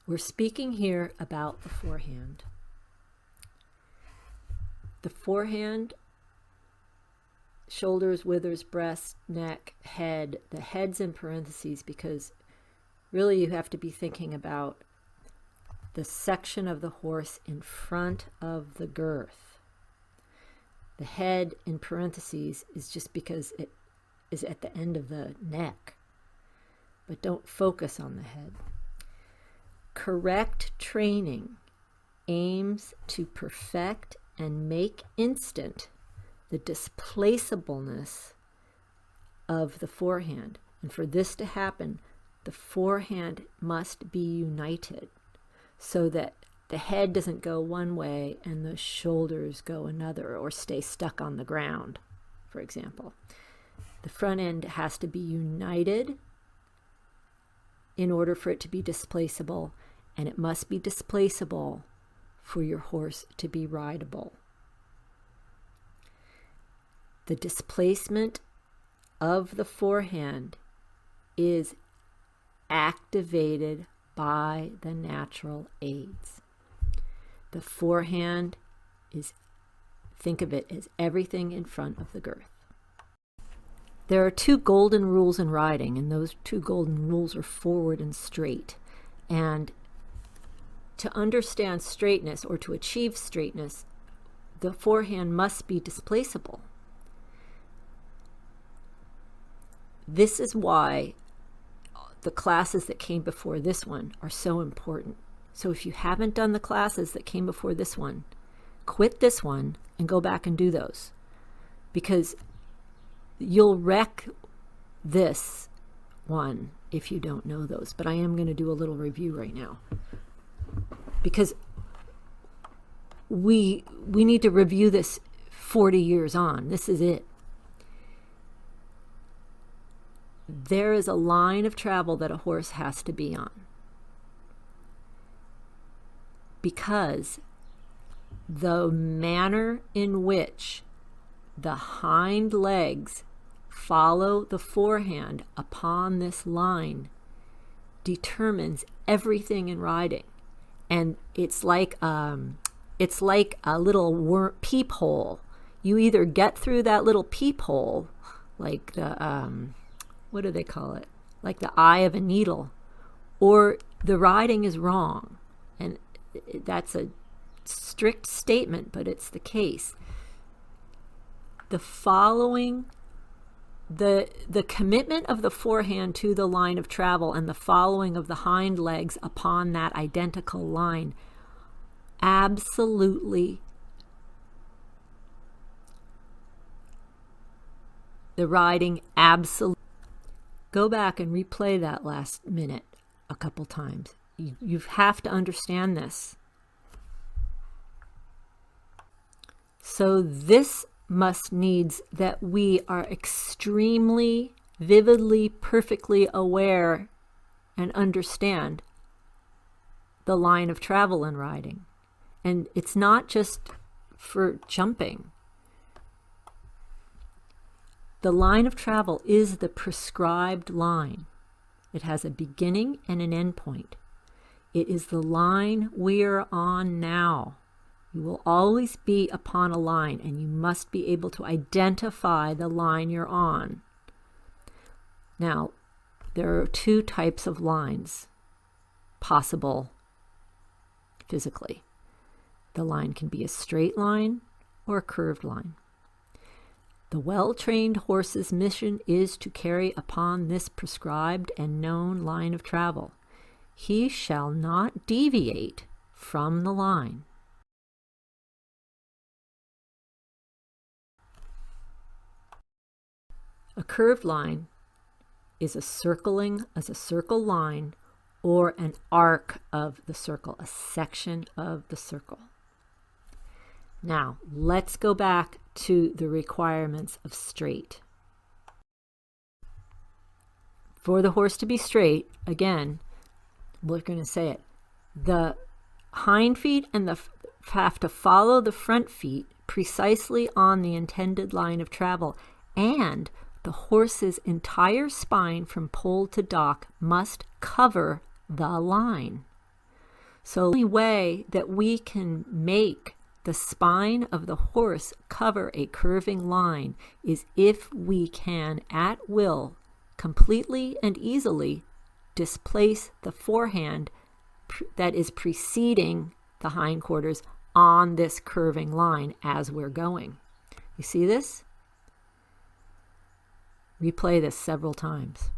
We're speaking here about the forehand. The forehand, shoulders, withers, breast, neck, head. The head's in parentheses because really you have to be thinking about the section of the horse in front of the girth. The head in parentheses is just because it is at the end of the neck, but don't focus on the head. Correct training aims to perfect and make instant the displaceableness of the forehand. And for this to happen, the forehand must be united so that the head doesn't go one way and the shoulders go another or stay stuck on the ground, for example. The front end has to be united in order for it to be displaceable, and it must be displaceable for your horse to be rideable. The displacement of the forehand is activated by the natural aids. The forehand is, think of it as everything in front of the girth. There are two golden rules in riding, and those two golden rules are forward and straight. And to understand straightness or to achieve straightness, the forehand must be displaceable. This is why the classes that came before this one are so important. So if you haven't done the classes that came before this one, quit this one and go back and do those, because you'll wreck this one if you don't know those. But I am going to do a little review right now, because we need to review this 40 years on. This is it. There is a line of travel that a horse has to be on, because the manner in which the hind legs follow the forehand upon this line determines everything in riding. And it's like a little peephole. You either get through that little peephole, like the what do they call it? Like the eye of a needle, or the riding is wrong. And that's a strict statement, but it's the case. The following, the commitment of the forehand to the line of travel and the following of the hind legs upon that identical line, absolutely, the riding absolutely. Go back and replay that last minute a couple times. You have to understand this. So this must needs that we are extremely, vividly, perfectly aware and understand the line of travel in riding. And it's not just for jumping. The line of travel is the prescribed line. It has a beginning and an end point. It is the line we're on now. You will always be upon a line, and you must be able to identify the line you're on. Now, there are two types of lines possible physically. The line can be a straight line or a curved line. The well-trained horse's mission is to carry upon this prescribed and known line of travel. He shall not deviate from the line. A curved line is a circle line or an arc of the circle, a section of the circle. Now, let's go back to the requirements of straight. For the horse to be straight, again, we're going to say it. The hind feet and have to follow the front feet precisely on the intended line of travel, and the horse's entire spine from pole to dock must cover the line. So the only way that we can make the spine of the horse cover a curving line is if we can, at will, completely and easily displace the forehand that is preceding the hindquarters on this curving line as we're going. You see this? Replay this several times.